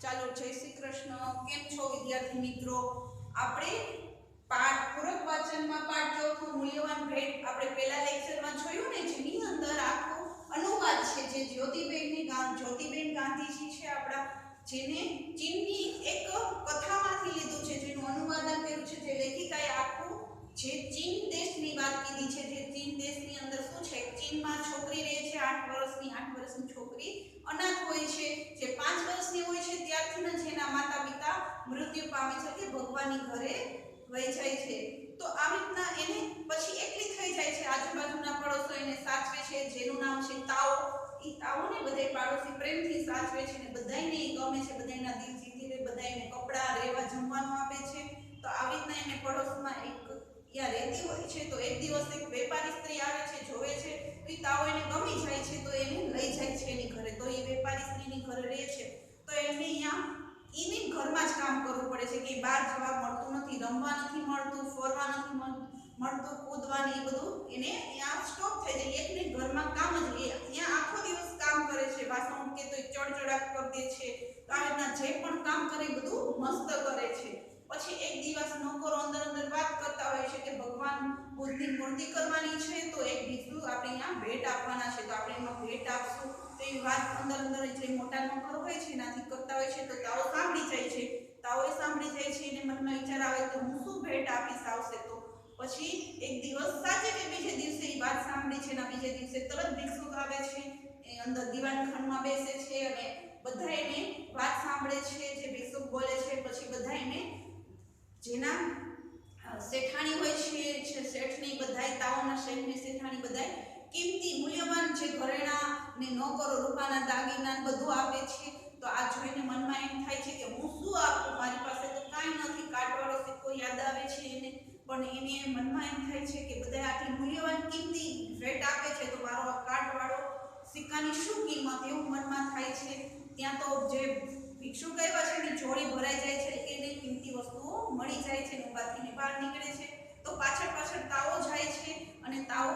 ચાલો જય શ્રી કૃષ્ણ. કેમ છો વિદ્યાર્થી મિત્રો? આપણે પાઠ પૂરક વાચનમાં પાઠ ચોથો મૂલ્યવાન ભેટ આપણે પહેલા લેક્ચરમાં જોયું ને, જેની અંદર આખો અનુવાદ છે જે જ્યોતિબેન ગાંધીજી છે આપણા, જેને ચીનની એક કથામાંથી લીધું છે, જેનું અનુવાદન કર્યું છે. જે લેખિકાએ આખું જે ચીન દેશની વાત કીધી છે, જે ચીન દેશની અંદર શું છે, ચીનમાં છોકરી રહે છે 8 વર્ષની છોકરી અનાથ હોય છે. જે 5 વર્ષની હોય છે ત્યારથી જ એના માતા પિતા મૃત્યુ પામે છે, કે ભગવાનની ઘરે વહી જાય છે. તો આવી રીતના એને પછી એકલી થઈ જાય છે. આજુબાજુના પડોશો એને સાચવે છે, જેનું નામ છે તાઓ. ઈ તાઓને બધાય પાડોશી પ્રેમથી સાચવે છે ને બધાયને ઈ ગમે છે, બધાયના દિલ જીતી લે, બધાયને કપડાં, રહેવા, જમવાનું આપે છે. તો આવી રીતના એને પડોશમાં એક ત્યાં રહેતી હોય છે. તો એક દિવસ એક વેપારી સ્ત્રી આવે છે, જોવે છે, તો ઈ તાઓ એને ગમી જાય છે, તો એને લઈ જાય છે એની ઘરે. તો એ વેપારી સ્ત્રીની ઘરે રહે છે. તો એને અહીંયા એની ઘરમાં જ કામ કરવું પડે છે, કે બહાર જવા મળતું નથી, રમવા નથી મળતું, ફરવા નથી મળતું, કૂદવાની એ બધું એને અહીંયા સ્ટોપ થઈ જાય. એકને ઘરમાં કામ જ અહીંયા આખો દિવસ કામ કરે છે. વાસણ ઉટકે તો ચડચડાટ કરી દે છે. તો આ રીતના જે પણ કામ કરે બધું મસ્ત કરે છે. પછી એક દિવસ નોકરો અંદર વાત કરતા હોય છે કે ભગવાન બુદ્ધની મૂર્તિ કરવાની છે, તો એક ભિક્ષુ આપણે અહીંયા ભેટ આપવાના છે, તો આપણે એમાં ભેટ આપશું. તો એ વાત અંદર જે મોટા નોકરો હોય છે એનાથી કરતા હોય છે. તો તાઓ સાંભળી જાય છે. તાઓએ સાંભળી જાય છે, એને મનમાં વિચાર આવે તો હું શું ભેટ આપીશ આવશે તો. પછી એક દિવસ સાંજે કે બીજે દિવસે એ વાત સાંભળી છે, એના બીજે દિવસે તરત ભિક્ષુક આવે છે, એ અંદર દીવાનખાનામાં બેસે છે અને બધા એને વાત સાંભળે છે જે ભિક્ષુક બોલે છે. પછી બધા એને જેના શેઠાણી હોય છે, શેઠની બધાય તાઓના શેઠની શેઠાણી બધાય કિંમતી મૂલ્યવાન જે ઘરેણા ને નોકરો રૂપાના દાગીના બધું આપે છે. તો આ જોઈને મનમાં એમ થાય છે કે હું શું આપું, મારી પાસે તો કાંઈ નથી. કાટવાળો સિક્કો યાદ આવે છે એને, પણ એને મનમાં એમ થાય છે કે બધા આટલી મૂલ્યવાન કિંમતી ભેટ આપે છે, તો મારો આ કાટવાળો સિક્કાની શું કિંમત, એવું મનમાં થાય છે. ત્યાં તો જે ભિક્ષુક આવ્યા છે એની જોડી ભરાઈ જાય છે, એને કિંમતી વસ્તુઓ મળી જાય છે. ઉપાથીને બહાર નીકળે છે. તો પાછળ તાઓ જાય છે અને તાઓ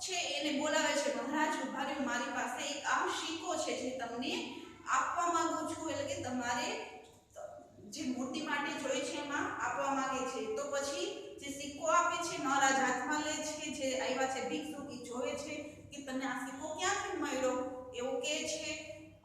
છે એને બોલાવે છે, મહારાજ ઉભા રહ્યો, મારી પાસે એક આ સિક્કો છે જે તમને આપવા માંગુ છું, એટલે કે તમારે જે મૂર્તિ માટે જોઈએ છે એમાં આપવા માંગે છે. તો પછી જે સિક્કો આપે છે મહારાજ હાથમાં લે છે. જે આવ્યા છે ભિક્ષુક ઈ જોવે છે કે તને આ સિક્કો ક્યાંથી મળ્યો એવું કહે છે.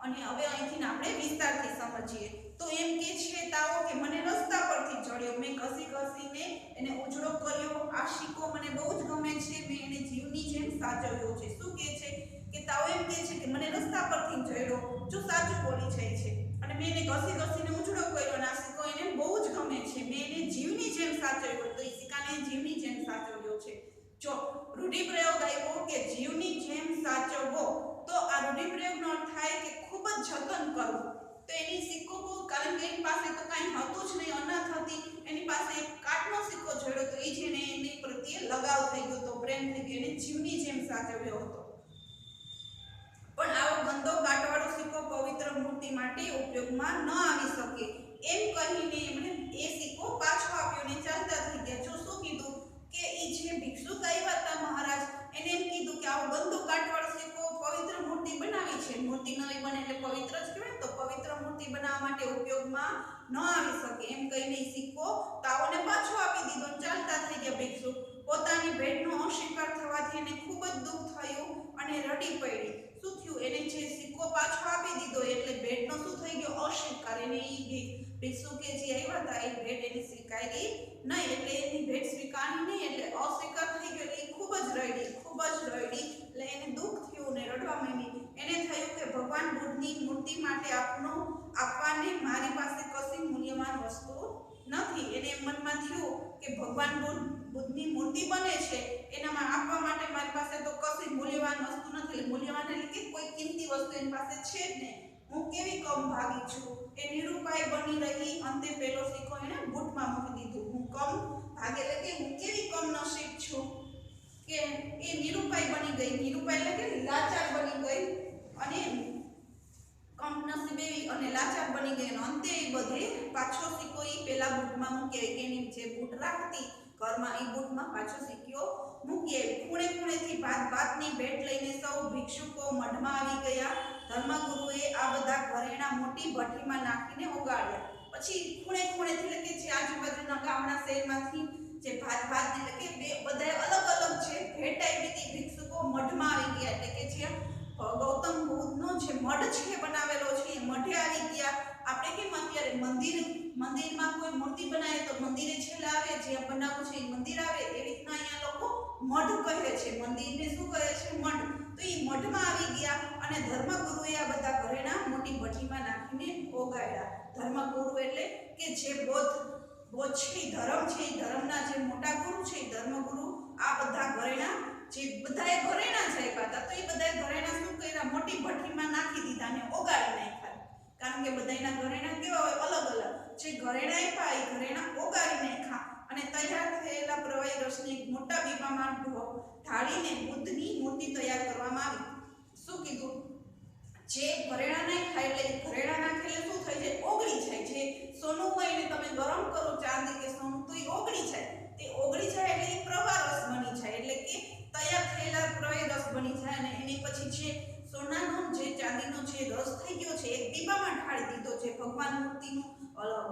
અને હવે અહીંથી આપણે વિસ્તારથી સમજીએ. તો એમ કે છે તાઓ કે મને રસ્તા પરથી જડ્યો, મેં ઘસીને એને ઉજળો કર્યો. આ સિક્કો મને બહુ જ ગમે છે, મેં એને જીવની જેમ સાચવ્યો છે. શું કહે છે કે તાઓ એમ કહે છે કે મને રસ્તા પરથી જડ્યો, જો સાચું બોલી જાય છે, અને મેં એને ઘસીને ઉજળો કર્યો અને આ સિક્કો એને બહુ જ ગમે છે, મેં એને જીવની જેમ સાચવ્યો. તો એ સિક્કાને જીવની જેમ સાચવ્યો છે. જો રૂઢિપ્રયોગ આવ્યો કે જીવની જેમ સાચવવો, તો આ રૂઢિપ્રયોગનો અર્થ થાય કે ખૂબ જ જતન કરવું. તો એની સિક્કો બહુ, કારણ કે એની પાસે તો કાંઈ હતું જ નહીં, અનાથ હતી, એની પાસે એક કાટનો સિક્કો જોડ્યો, તો એ જેને એની પ્રત્યે લગાવ થઈ ગયો તો પ્રેમ થઈ ગયો, એને જીવની જેમ સાચવ્યો હતો. પણ આવો ગંદો કાટવાળો સિક્કો પવિત્ર મૂર્તિ માટે ઉપયોગમાં ન આવી શકે, એમ કહીને એમણે એ સિક્કો પાછો આપ્યો ને ચાલતા થઈ ગયા. જો શું કીધું કે એ જે ભિક્ષુક આવ્યા હતા મહારાજ, એને એમ કીધું કે આવો ગંદો કાટવાળો સિક્કો પવિત્ર મૂર્તિ બનાવી છે, મૂર્તિ નવી બને એટલે પવિત્ર જ કહેવાય, તો પવિત્ર મૂર્તિ બનાવવા માટે ઉપયોગમાં ન આવી શકે. એમ કહીને એ સિક્કો તાઓને પાછો આપી દીધો, ચાલતા થઈ ગયા ભિક્ષુક. પોતાની ભેટનો અસ્વીકાર થવાથી એને ખૂબ જ દુઃખ થયું અને રડી પડી. શું થયું, એને જે સિક્કો પાછો આપી દીધો એટલે ભેટનો શું થઈ ગયો, અસ્વીકાર. એને એ ભિક્ષુકે જે આવ્યા હતા એ ભેટ એની સ્વીકારી નહીં, એટલે એની ભેટ સ્વીકારી નહીં, એટલે અસ્વીકાર થઈ ગયો. એટલે એ ખૂબ જ રડી. એટલે એને દુઃખ થયું ને રડવા માંડી. એને થયું કે ભગવાન બુદ્ધની મૂર્તિ માટે આપવાને મારી પાસે કશી મૂલ્યવાન વસ્તુ નથી. એને મનમાં થયું કે ભગવાન બુદ્ધની મૂર્તિ બને છે, એનામાં આપવા માટે મારી પાસે તો કશી મૂલ્યવાન વસ્તુ નથી. એટલે મૂલ્યવાન એટલે કે કોઈ કિંમતી વસ્તુ એની પાસે છે જ નહીં. હું કેવી કમ ભાગી છું. એ નિરૂપાય બની રહી. અંતે પેલો સિક્કો એને બૂટમાં મૂકી દીધું. હું કમ ભાગે એટલે કે હું કેવી કમ નસીબ છું કે એ નિરૂપાય બની ગઈ. નિરૂપાય એટલે કે લાચાર બની ગઈ અને કમનસીબે અને લાચાર બની ગઈ. અને અંતે એ બધે પાછો સિક્કો એ પેલા બૂટમાં મૂકી આવી. એની જે બૂટ રાખતી ઘરમાં, એ બૂટમાં પાછો સિક્કો મૂકી આવી. ખૂણેથી ભાતની ભેટ લઈને સૌ ભિક્ષુકો મઢમાં આવી ગયા. ધર્મગુરુએ આ બધા ઘરેણા મોટી ભઠ્ઠીમાં નાખીને ઓગાળ્યા. પછી ખૂણે ખૂણેથી એટલે કે જે આજુબાજુના ગામના શહેરમાંથી જે ભાત એટલે કે બધા અલગ અલગ છે ભેટ આવી હતી. ભિક્ષુકો મઠમાં આવી ગયા એટલે કે જે ગૌતમ બુદ્ધનો જે મઠ છે બનાવેલો છે એ મઠે આવી ગયા. આપણે કેમ અત્યારે મંદિરમાં કોઈ મૂર્તિ બનાવે તો મંદિરે છેલ્લા આવે, જ્યાં બનાવવું છે એ મંદિર આવે, એવી રીતના અહીંયા લોકો મઠ કહે છે. મંદિરને શું કહે છે? મઠ. તો એ મઠમાં આવી ગયા અને ધર્મગુરુએ આ બધા ઘરેણા મોટી ભઠ્ઠીમાં નાખીને ઓગાળ્યા. ધર્મગુરુ એટલે કે જે બૌદ્ધ છે, ધર્મ છે, એ ધર્મના જે મોટા ગુરુ છે એ ધર્મગુરુ આ બધા ઘરેણા જે બધાએ ઘરેણા જ આપ્યા હતા તો એ બધાએ ઘરેણા શું કર્યા? મોટી ભઠ્ઠીમાં નાખી દીધા અને ઓગાળી નાખ્યા. કારણ કે બધાના ઘરેણા કેવા હોય? અલગ અલગ. જે ઘરેણા આપ્યા એ ઘરેણા ઓગાળી નાખ્યા અને તૈયાર થયેલા પ્રવાહી રસને મોટા બીબામાં ઢાળીને બુદ્ધની મૂર્તિ તૈયાર કરવામાં આવી. શું કીધું? જે ઘરેણા નાખ્યા એટલે ઘરેણા નાખે એટલે શું થઈ જાય? ઓગળી જાય. જે સોનું હોય એને તમે ગરમ કરો, ચાંદી કે સોનું, તો એ ઓગળી જાય. તે ઓગળી જાય એટલે એ પ્રવાહ રસ બની જાય, એટલે કે તૈયાર થયેલા પ્રવાહી રસ બની જાય અને એની પછી જે સોનાનો જે ચાંદીનો જે રસ થઈ ગયો છે એક બીબામાં ઢાળી દીધો. જે ભગવાન મૂર્તિનું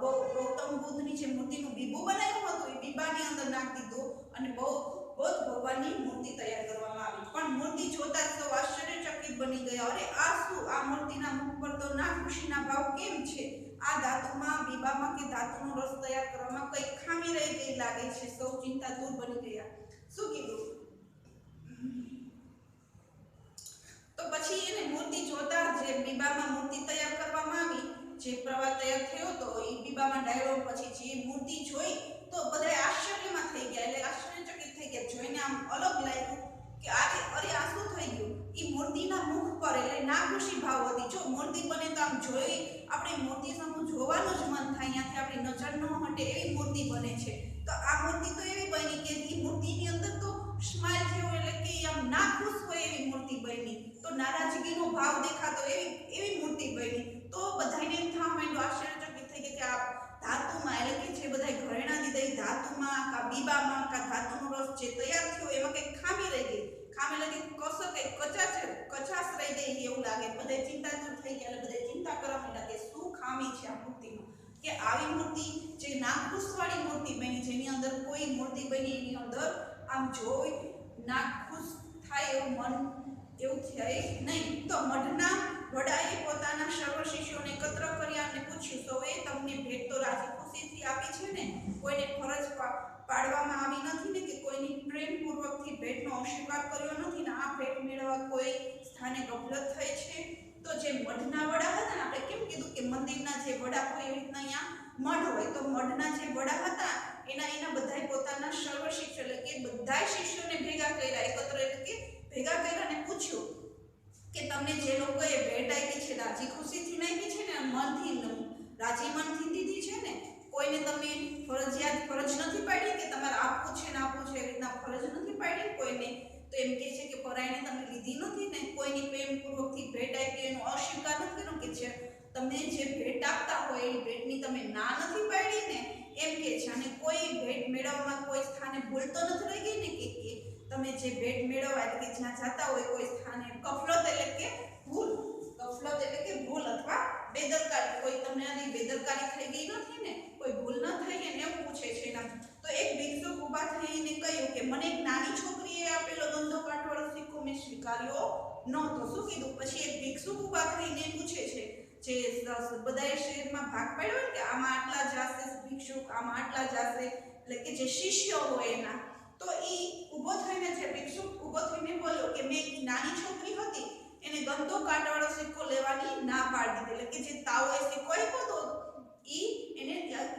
ગૌતમ બુદ્ધની જે મૂર્તિનું બીબું બનાવ્યું હતું એ બીબાની અંદર નાખી દીધો અને બૌદ્ધ ભગવાનની મૂર્તિ તૈયાર કરવામાં આવી. પણ મૂર્તિ જોતા જ સૌ આશ્ચર્યચકિત બની ગયા. અરે આ શું? આ મૂર્તિના મુખ પર તો ના ખુશીના ભાવ કેમ છે? આ ધાતુમાં બીબામાં કે ધાતુનો રસ તૈયાર કરવામાં કઈ ખામી રહી ગઈ લાગે છે. સૌ ચિંતાતુર બની ગયા. શું કીધું? તો પછી એને મૂર્તિ જોતા જે બીબામાં મૂર્તિ તૈયાર કરવામાં આવી, જે પ્રવાહ તૈયાર થયો તો એ બીબામાં ડાયરો પછી જે મૂર્તિ જોઈ તો બધા આશ્ચર્યમાં થઈ ગયા, એટલે આશ્ચર્યચકિત થઈ ગયા. જોઈને આમ અલગ લાગ્યું કે અરે આ શું થઈ ગયું? એ મૂર્તિના મુખ પર એટલે નાખુશી ભાવ હતી. જો મૂર્તિ બને તો આમ જોઈ આપણે મૂર્તિ સામે જોવાનું જ મન થાય, ત્યાંથી આપણી નજર ન હટે એવી મૂર્તિ બને છે. તો આ મૂર્તિ તો એવી બની કે એ મૂર્તિની અંદર તો સ્માઈલ થયો એટલે કે આમ નાખુશ હોય એવી મૂર્તિ બની, તો નારાજગીનો ભાવ દેખાતો એવી મૂર્તિ બની. તો બધાને એમ થવા માંડ્યું, આશ્ચર્યચકિત થઈ ગયા કે આ ધાતુમાં એટલે કે જે બધા ઘરેણા દીધા એ ધાતુમાં કા બીબામાં કા ધાતુનો રસ જે તૈયાર થયો એમાં કંઈક ખામી રહી ગઈ. ખામી લાગે કશો કંઈક કચાશ રહી ગઈ એવું લાગે. બધા ચિંતાતુર થઈ ગયા એટલે બધા ચિંતા કરવા માંડ્યા કે શું ખામી છે આ મૂર્તિમાં, કે આવી મૂર્તિ જે નાખુશવાળી મૂર્તિ બની, જેની અંદર કોઈ મૂર્તિ બની એની અંદર આમ જોઈ નાખુશ થાય એવું મન એવું થાય નહીં. તો મઢના વડાએ પોતાના સર્વ શિષ્યોને એકત્ર કર્યા અને પૂછ્યું, સૌએ તમને ભેટ તો રાજી ખુશીથી આપી છે ને? કોઈને ફરજ પાડવામાં આવી નથી ને? કે કોઈની પ્રેમપૂર્વકથી ભેટનો અસ્વીકાર કર્યો નથી ને? આ ભેટ મેળવવા કોઈ સ્થાને ગફલત થઈ છે? તો જે મઢના વડા હતા ને, આપણે કેમ કીધું કે મંદિરના જે વડા હોય એવી રીતના અહીંયા મઢ હોય, તો મઢના જે વડા હતા એના બધાય પોતાના સર્વ શિષ્યો એટલે કે બધા શિષ્યોને ભેગા કર્યા, એકત્ર એટલે કે ભેગા કર્યા અને પૂછ્યું કે તમને જે લોકોએ ભેટ આપી છે રાજી ખુશીથી આપી છે ને? મનથી રાજી મનથી દીધી છે ને? કોઈને તમે ફરજ નથી પાડી કે તમારે આપવું છે ને આપવું છે એવી રીતના ફરજ નથી પાડી કોઈને? તો એમ કહે છે કે પરાયને તમે લીધી નથી ને? કોઈની પ્રેમપૂર્વકથી ભેટ આપી એનો અસ્વીકાર નથી કર્યો, કે જે તમને જે ભેટ આપતા હોય એ ભેટની તમે ના નથી પાડી ને? એમ કે છે. અને કોઈ ભેટ મેળવવામાં કોઈ સ્થાને ભૂલ તો નથી રહી ગઈ ને? કે તમે જે ભેટ મેળવવા એટલે કે જ્યાં જતા હોય કોઈ સ્થાને ગફલત એટલે કે ભૂલ, ગફલત એટલે કે ભૂલ અથવા બેદરકારી, કોઈ તમને આની બેદરકારી થઈ ગઈ નથી ને? કોઈ ભૂલ ન થઈ ને? એવું પૂછે છે એના. તો એક ભિક્ષુક ઊભા થઈને કહ્યું કે મને એક નાની છોકરીએ આપેલો ગંદો કાઠવાળો સિક્કો મેં સ્વીકાર્યો નહોતો. શું કીધું? પછી એક ભિક્ષુક ઊભા થઈને પૂછે છે, જે બધાએ શહેરમાં ભાગ પાડ્યો ને કે આમાં આટલા જશે ભિક્ષુક, આમાં આટલા જશે, એટલે કે જે શિષ્યો હોય એના. તો એ ઊભો થઈને જે ભિક્ષુક ઊભો થઈને બોલ્યો કે મેં એક નાની છોકરી હતી એને ગંદો કાંટવાળો સિક્કો લેવાની ના પાડી દીધી. એટલે કે જે તાવોએ સિક્કો આપ્યો તો એને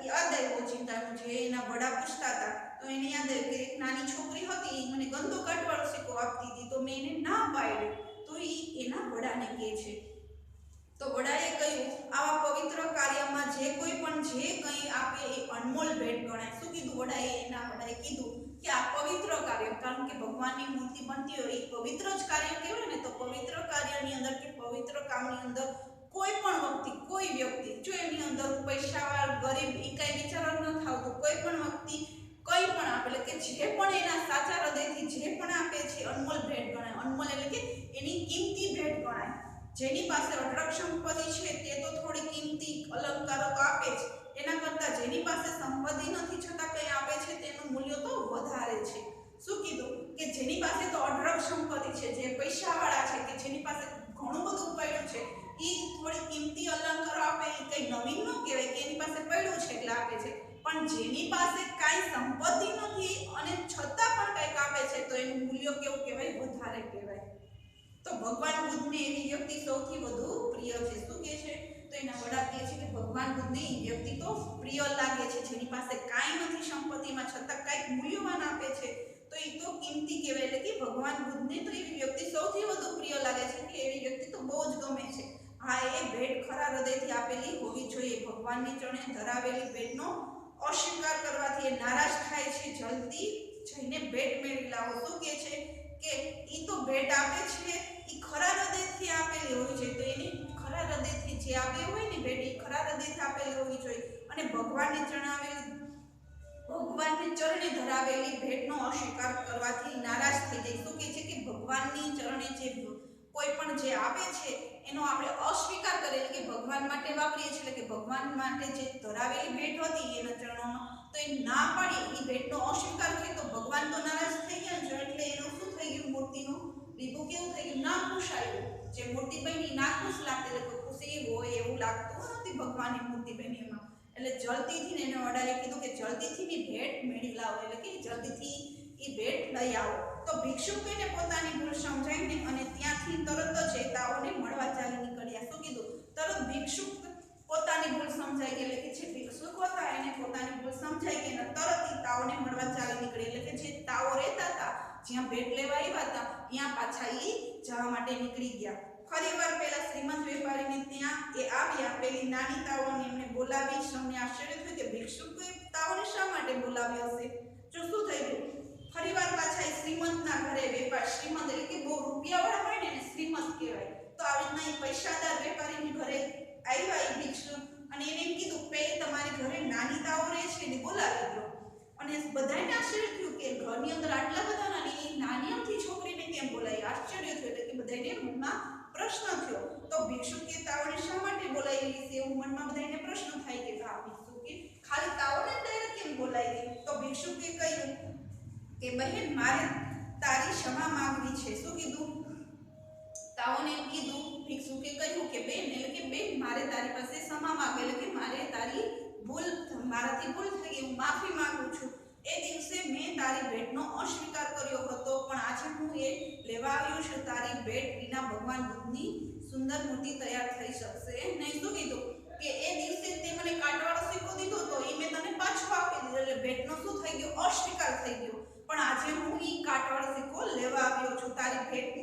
યાદ આવ્યો ચિંતાનું, જે એના વડા પૂછતા હતા તો એને યાદ આવ્યું કે એક નાની છોકરી હતી મને ગંદો કાંટવાળો સિક્કો આપતી હતી તો મેં એને ના પાડ્યો. તો એના વડાને કહે છે. તો વડાએ કહ્યું આવા પવિત્ર કાર્યમાં જે કોઈ પણ જે કંઈ આપે એ અનમોલ ભેટ ગણાય. શું કીધું વડાએ કીધું કે આ પવિત્ર કાર્ય, કારણ કે ભગવાનની મૂર્તિ બનતી હોય એ પવિત્ર જ કાર્ય કહેવાય ને? તો પવિત્ર કાર્યની અંદર કે પવિત્ર કામની અંદર કોઈ વ્યક્તિ જો એની અંદર પૈસાવાળા ગરીબ એ કઈ વિચાર ન થાવતું, કોઈ પણ વ્યક્તિ કંઈ પણ આપે એટલે કે જે પણ એના સાચા હૃદયથી જે પણ આપે છે અનમોલ ભેટ ગણાય. અનમોલ એટલે કે એની કિંમતી ભેટ ગણાય. જેની પાસે અઢળક સંપત્તિ છે તે તો થોડી કિંમતી અલંકારો તો આપે જ, એના કરતાં જેની પાસે સંપત્તિ નથી છતાં કંઈ આપે છે તેનું મૂલ્ય તો વધારે છે. શું કીધું કે જેની પાસે તો અઢળક સંપત્તિ છે, જે પૈસાવાળા છે, કે જેની પાસે ઘણું બધું પડ્યું છે, એ થોડી કિંમતી અલંકારો આપે, એ કંઈ નવીન ન કહેવાય કે એની પાસે પડ્યું છે એટલે આપે છે. પણ જેની પાસે કાંઈ સંપત્તિ નથી અને છતાં પણ કંઈક આપે છે તો એનું મૂલ્ય કેવું કહેવાય? વધારે કહેવાય. તો ભગવાન બુદ્ધને એવી વ્યક્તિ સૌથી વધુ પ્રિય છે. શું કહે છે? તો એના વડા કહે છે કે ભગવાન બુદ્ધને એ વ્યક્તિ તો પ્રિય લાગે છે જેની પાસે કાંઈ નથી સંપત્તિમાં છતાં કંઈક મૂલ્યવાન આપે છે, તો એ તો કિંમતી કહેવાય. એટલે કે ભગવાન બુદ્ધને તો એવી વ્યક્તિ સૌથી વધુ પ્રિય લાગે છે કે એવી વ્યક્તિ તો બહુ જ ગમે છે. હા, એ ભેટ ખરા હૃદયથી આપેલી હોવી જોઈએ. ભગવાનની ચરણે ધરાવેલી ભેટનો અસ્વીકાર કરવાથી એ નારાજ થાય છે. જલ્દી જઈને ભેટ મેળવી લાવો. શું કહે છે કે ઈ તો ભેટ આપે છે ઈ ખરા હૃદયથી આપેલી હોવી જોઈએ. તો એની ખરા હૃદયથી જે આપેલી હોય ને ભેટ, ઈ ખરા હૃદયથી આપેલી હોવી જોઈએ. અને ભગવાનને ચરણે ધરાવેલી ભેટનો અસ્વીકાર કરવાથી નારાજ થઈ જાય. શું કહે છે કે ભગવાનની ચરણે જે કોઈ પણ જે આપે છે એનો આપણે અસ્વીકાર કરીએ કે ભગવાન માટે વાપરીએ છીએ, એટલે કે ભગવાન માટે જે ધરાવેલી ભેટ હતી એના ચરણોમાં, તો એ ના પાડીએ, એ ભેટનો અસ્વીકાર કરીએ તો ભગવાન તો નારાજ થઈ ગયા છે. એટલે એનું શું થઈ ગયું? મૂર્તિનું દીપું કેવું થઈ ગયું? નાખુશ આવ્યું. જે મૂર્તિ બની નાખુશ લાગતી, એટલે ખુશી હોય એવું લાગતું નથી ભગવાનની મૂર્તિ બની એમાં. એટલે જલ્દીથી એને વડાએ કીધું કે જલ્દીથી ની ભેટ મેળવી લાવો, એટલે કે જલ્દીથી એ ભેટ લઈ આવો. તો ભિક્ષુકોને પોતાની ભૂલ સમજાઈને અને ત્યાંથી તરત જ એ તાઓને મળવા ચાલી નીકળ્યા. શું કીધું? તરત ભિક્ષુક પોતાની ભૂલ સમજાઈ ગઈ, એટલે કે જે ભિક્ષુક હતા એને પોતાની ભૂલ સમજાઈ ગઈ અને તરત એ તાઓને મળવા ચાલી નીકળી. એટલે કે જે તાઓ રહેતા હતા, જ્યાં ભેટ લેવા આવ્યા હતા, ત્યાં પાછા એ જવા માટે નીકળી ગયા. ફરીવાર પેલા શ્રીમંત વેપારીને ત્યાં એ આવ્યા. પેલી નાની તાઓને એમને બોલાવી. સૌને આશ્ચર્ય થયું કે ભિક્ષુકોએ તાઓને શા માટે બોલાવ્યા હશે? જો શું થઈ ગયું? ફરીવાર પાછા એ શ્રીમંતના ઘરે વેપાર, શ્રીમંત એટલે કે બહુ રૂપિયાવાળા હોય ને એને શ્રીમંત કહેવાય. તો આવી રીતના એ પૈસાદાર વેપારીની ઘરે આવ્યા એ ભિક્ષુક, અને એને એમ કીધું કે તમારી ઘરે નાની તાઓ રહે છે એને બોલાવી દો. અને બધાને આશ્ચર્ય થયું કે ઘરની અંદર આટલા બધા નાની અમથી છોકરીને કેમ બોલાવી? આશ્ચર્ય થયું. એટલે કે બધાને મનમાં પ્રશ્ન થયો. તો ભિક્ષુકે તાઓને શા માટે બોલાવી છે એવું મનમાં બધાને પ્રશ્ન થાય કે આ ભિક્ષુકે ખાલી તાઓને ડાયરેક્ટ કેમ બોલાવી? તો ભિક્ષુકે કહ્યું કે બહેન, મારે તારી ક્ષમા માંગવી છે. શું કીધું? તાઓને કીધું, ભિક્ષુકે કહ્યું કે બેન, એટલે કે બેન મારે તારી પાસે ક્ષમા માંગે, એટલે કે મારે તારી મારાથી ભૂલ થઈ ગઈ, હું માફી માંગુ છું. એ દિવસે મેં તારી ભેટનો અસ્વીકાર કર્યો હતો, પણ આજે હું એ લેવા આવ્યો છું. તારી ભેટ વિના ભગવાન બુદ્ધની સુંદર મૂર્તિ તૈયાર થઈ શકશે નહીં. શું કીધું? કે એ દિવસે તે મને કાટવાળો સિક્કો દીધો તો એ મેં તને પાછો આપી દીધો, એટલે ભેટનો શું થઈ ગયો? અસ્વીકાર થઈ ગયો. પણ આજે હું એ કાટવાળો સિક્કો લેવા આવ્યો છું. તારી ભેટ,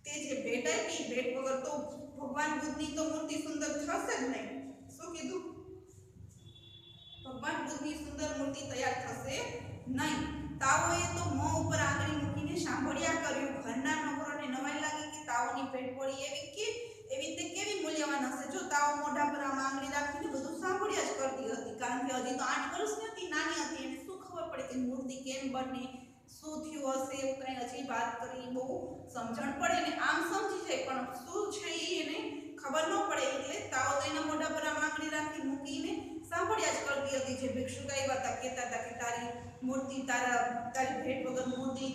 તે જે ભેટ આપી, ભેટ વગર તો ભગવાન બુદ્ધની તો મૂર્તિ સુંદર થશે જ નહીં. શું કીધું? ભગવાન બુદ્ધની સુંદર મૂર્તિ તૈયાર થશે નહીં. તાઓએ તો મોં ઉપર આંગળી મૂકીને સાંભળ્યા કર્યું. ઘરના નોકરોને નવાઈ લાગી કે તાઓની ભેટ પડી એવી રીતે કેવી મૂલ્યવાન હશે. જો તાઓ મોઢા પર આમ આંગળી રાખીને બધું સાંભળ્યા જ કરતી હતી, કારણ કે હજી તો 8 વર્ષની હતી, નાની હતી. એને શું ખબર પડે કે મૂર્તિ કેમ બને, શું થયું હશે, એવું કંઈ હજી વાત કરી બહુ સમજણ પડે ને આમ સમજી જાય, પણ શું છે એને ખબર ન પડે. એટલે તાઓ તો એના મોઢા પર આમ આંગળી રાખી મૂકીને સાંભળ્યા જ કરતી હતી. જે ભિક્ષુક આવ્યા હતા કહેતા હતા કે તારી મૂર્તિ, તારી ભેટ વગર મૂર્તિ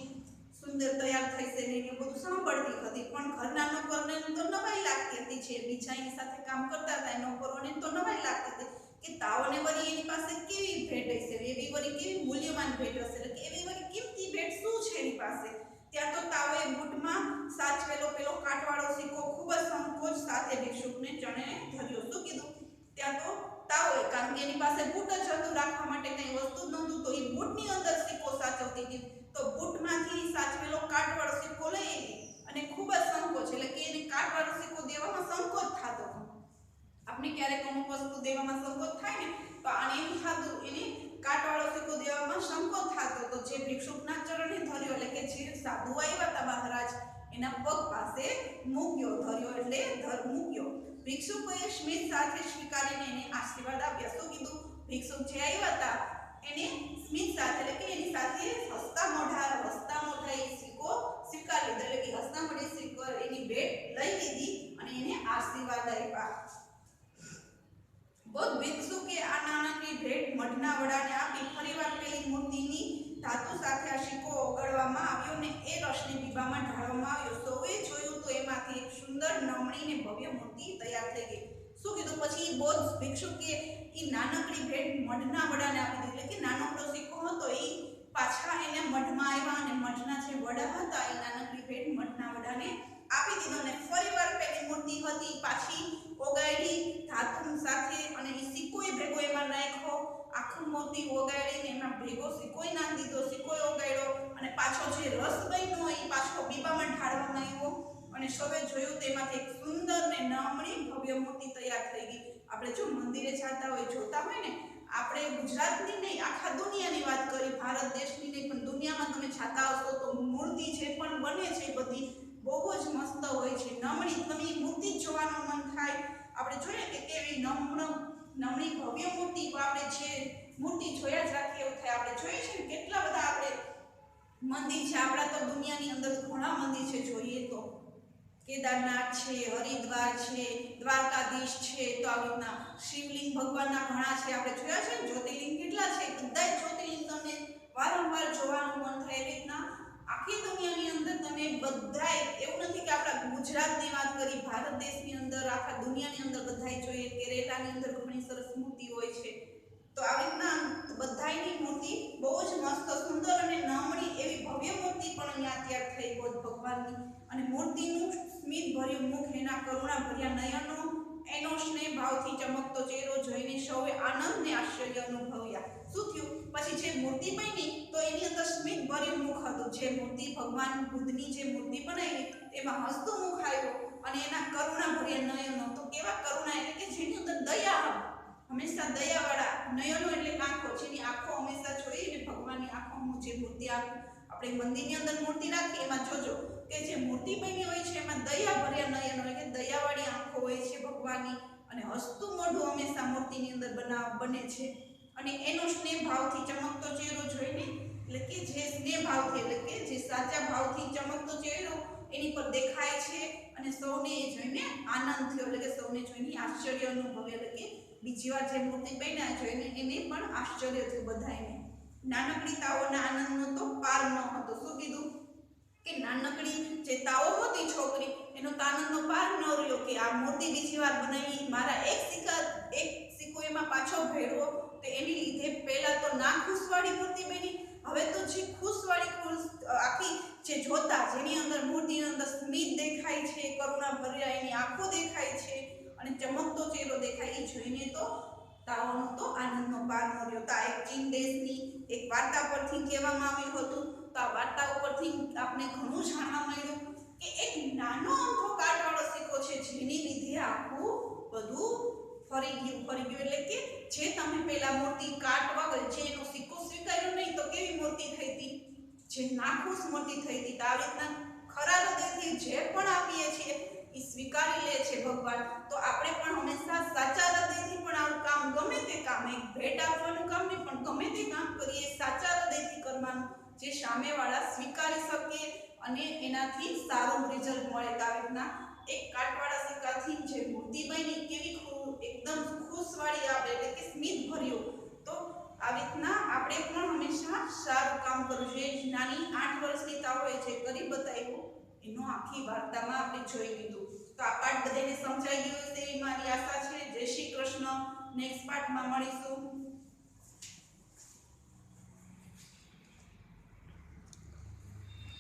સુંદર તૈયાર થઈ છે ને એ બધું સાંભળતી હતી. પણ ઘરના નોકરોને તો નવાઈ લાગતી હતી. જે બીજા એની સાથે કામ કરતા હતા એ નોકરોને તો નવાઈ લાગતી હતી કે તાઓને વળી એની પાસે કેવી ભેટ હશે, એવી વળી કેવી મૂલ્યવાન ભેટ હશે, એટલે એવી વળી કિંમતી ભેટ શું છે એની પાસે. ત્યાં તો તાઓએ બૂટમાં સાચવેલો પેલો કાટવાળો સિક્કો ખૂબ જ સંકોચ સાથે ભિક્ષુકને ચણે ધર્યો. શું કીધું? ત્યાં તો તાઓએ, કારણ કે એની પાસે બૂટ જ હતું, રાખવા માટે કંઈ વસ્તુ જ નહોતું, તો એ બૂટની અંદર સિક્કો સાચવતી હતી. તો બૂટમાંથી સાચવેલો કાટવાળો સિક્કો લઈ આવી અને ખૂબ જ સંકોચ, એટલે કે એને કાટવાળો સિક્કો દેવામાં સંકોચ થતો હતો. આપણે ક્યારેક અમુક વસ્તુ દેવામાં સંકોચ થાય ને, તો આને એમ થતું, એને કાટવાળો સિક્કો દેવામાં સંકોચ થતો. તો જે ભિક્ષુકના ચરણે ધર્યો, એટલે કે જે સાધુ આવ્યા હતા મહારાજ એના પગ પાસે મૂક્યો. ધર્યો એટલે મૂક્યો. ભિક્ષુકોએ સ્મિત સાથે સ્વીકારીને એને આશીર્વાદ આપ્યા. શું કીધું? ભિક્ષુક જે આવ્યા હતા એને સ્મિત સાથે, એટલે કે એની સાથે હસતા મોઢા એ સિક્કો સ્વીકારી લીધો, એટલે કે હસતા મોઢે સિક્કો એની ભેટ લઈ લીધી એને આશીર્વાદ આપ્યા. બૌદ્ધ ભિક્ષુકે આ નાનકડી ભેટ મઢના વડાને આપી. ફરીવાર પેલી મૂર્તિની ધાતુ સાથે આ સિક્કો ઓગાળવામાં આવ્યો ને એ રસને પીપામાં ઢાળવામાં આવ્યો. સૌએ જોયું તો એમાંથી એક સુંદર નમણી ને ભવ્ય મૂર્તિ તૈયાર થઈ ગઈ. શું કીધું પછી? બૌદ્ધ ભિક્ષુકે એ નાનકડી ભેટ મઢના વડાને આપી દીધી. એટલે કે નાનકડો સિક્કો હતો એ પાછા એને મઢમાં આવ્યા અને મઢના જે વડા હતા એ નાનકડી ભેટ મઢના વડાને આપી દીધો. ને ફરીવાર પેલી મૂર્તિ હતી પાછી ઓગાળી ધાતુ સાથે અને એ સિક્કોય ભેગો એમાં નાખ્યો. આખું મૂર્તિ ઓગાળીને એમાં ભેગો સિક્કોય નાખી દીધો. સિક્કોય ઓગાળ્યો અને પાછો જે રસ બન્યો એ પાછો બીબામાં ઢાળવામાં આવ્યો અને સૌએ જોયું તેમાંથી એક સુંદર ને નમણી ભવ્ય મૂર્તિ તૈયાર થઈ ગઈ. આપણે જો મંદિરે જતા હોય જોતા હોય ને, આપણે ગુજરાતની નહીં આખા દુનિયાની વાત કરી, ભારત દેશની નહીં પણ દુનિયામાં તમે જાતા હશો તો મૂર્તિ જે પણ બને છે બધી બહુ જ મસ્ત હોય છે, નમણી. તમે મૂર્તિ જ જોવાનું મન થાય. આપણે જોઈએ કે કેવી નમણી ભવ્ય મૂર્તિ, આપણે જે મૂર્તિ જોયા જ રાખીએ એવું થાય. આપણે જોઈએ છે ને કેટલા બધા આપણે મંદિર છે આપણા તો દુનિયાની અંદર ઘણા મંદિર છે. જોઈએ તો કેદારનાથ છે, હરિદ્વાર છે, દ્વારકાધીશ છે, તો આવી રીતના શિવલિંગ ભગવાનના ઘણા છે. આપણે જોયા છે ને જ્યોતિર્લિંગ કેટલા છે, બધા જ્યોતિર્લિંગ તમને વારંવાર જોવાનું મન થાય. એવી રીતના આખી દુનિયાની અંદર તમે બધાય, એવું નથી કે આપણા ગુજરાતની વાત કરી, ભારત દેશની અંદર આખા દુનિયાની અંદર બધાય જોઈએ. કેરેલાની અંદર ઘણી સરસ મૂર્તિ હોય છે. તો આવી રીતના બધાયની મૂર્તિ બહુ જ મસ્ત સુંદર અને નમણી એવી ભવ્ય મૂર્તિ પણ અહીંયા તૈયાર થઈ બૌદ્ધ ભગવાનની. અને મૂર્તિનું સ્મિત ભર્યું મુખ, એના કરુણા ભર્યા નયનો, એનો સ્નેહ ભાવથી ચમકતો ચહેરો જોઈને સૌએ આનંદ ને આશ્ચર્ય અનુભવ્યા. શું થયું પછી? જે મૂર્તિ બની તો એની અંદર સ્મિત ભર્યું મુખ હતું. જે મૂર્તિ ભગવાન બુદ્ધની જે મૂર્તિ બનાવી એમાં હસતું મુખ આવ્યું અને એના કરુણા ભર્યા નયનો. તો કેવા કરુણા? એટલે કે જેની અંદર દયા, હંમેશા દયાવાળા નયનો એટલે આંખો, જેની આંખો હંમેશા જોઈએ ને ભગવાનની આંખોનું જે મૂર્તિ આપણે મંદિરની અંદર મૂર્તિ રાખી એમાં જોજો કે જે મૂર્તિ બની હોય છે એમાં દયા ભર્યા નયનો એટલે કે દયાવાળી આંખો હોય છે ભગવાનની અને હસતું મોઢું હંમેશા મૂર્તિની અંદર બને છે. અને એનો સ્નેહ ભાવથી ચમકતો ચહેરો જોઈને, એટલે કે જે સ્નેહ ભાવથી, એટલે કે જે સાચા ભાવથી ચમકતો ચહેરો એની પર દેખાય છે અને સૌને એ જોઈને આનંદ થયો. એટલે કે સૌને જોઈને આશ્ચર્ય અનુભવ્યું. એટલે કે બીજી વાર જે મૂર્તિ બન્યા જોઈને એને પણ આશ્ચર્ય થયું બધાને. નાનકડી તાઓના આનંદનો તો પાર ન હતો. શું કીધું કે નાનકડી જે તાઓ હતી છોકરી, એનો તો આનંદનો પાર ન રહ્યો કે આ મૂર્તિ બીજી વાર બનાવી, મારા એક સિક્કો એમાં પાછો ભેળવો. તો એની લીધે પહેલા તો ના ખુશવાળી મૂર્તિ બની, હવે તો જે ખુશવાળી આખી જે જોતા, જેની અંદર મૂર્તિની અંદર સ્મિત દેખાય છે, કરુણા ભર્યા એની આંખો દેખાય છે અને ચમકતો ચહેરો દેખાય, એ જોઈને તો તાઓનો તો આનંદનો પાર ન રહ્યો. તો આ એક ચીન દેશની એક વાર્તા પરથી કહેવામાં આવ્યું હતું. તો આ વાર્તા ઉપરથી આપણે ઘણું જાણવા મળ્યું કે એક નાનો અમથો કાટવાળો સિક્કો છે જેની લીધે આખું બધું ફરી ગયું. એટલે કે જે તમે પેલા મૂર્તિ કાટ વગર જે એનો સિક્કો સ્વીકાર્યો નહીં તો કેવી મૂર્તિ થઈ હતી? જે નાખુશ મૂર્તિ થઈ હતી. તો આવી રીતના ખરા હૃદયથી જે પણ આપીએ છીએ એ સ્વીકારી લે છે ભગવાન. તો આપણે પણ હંમેશા સાચા હૃદયથી પણ આવું કામ, ગમે તે કામ, એક ભેટ આપવાનું કામ નહીં પણ ગમે તે કામ કરીએ સાચા હૃદયથી કરવાનું, જે સામેવાળા સ્વીકારી શકે અને એનાથી સારું રિઝલ્ટ મળે. તો આવી રીતના એક કાટવાળા સિક્કાથી જે મૂર્તિ બની કેવી એકદમ ખુશવાળી આવે, એટલે કે સ્મિત ભર્યું. તો આવી રીતના આપણે પણ હંમેશા સારું કામ કરવું જોઈએ. નાની 8 વર્ષની તાઓએ જે કરી બતાવ્યું એનો આખી વાર્તામાં આપણે જોઈ લીધું. તો આ પાઠ બધાને સમજાઈ ગયો હશે એવી મારી આશા છે. જય શ્રી કૃષ્ણ. નેક્સ્ટ પાઠમાં મળીશું.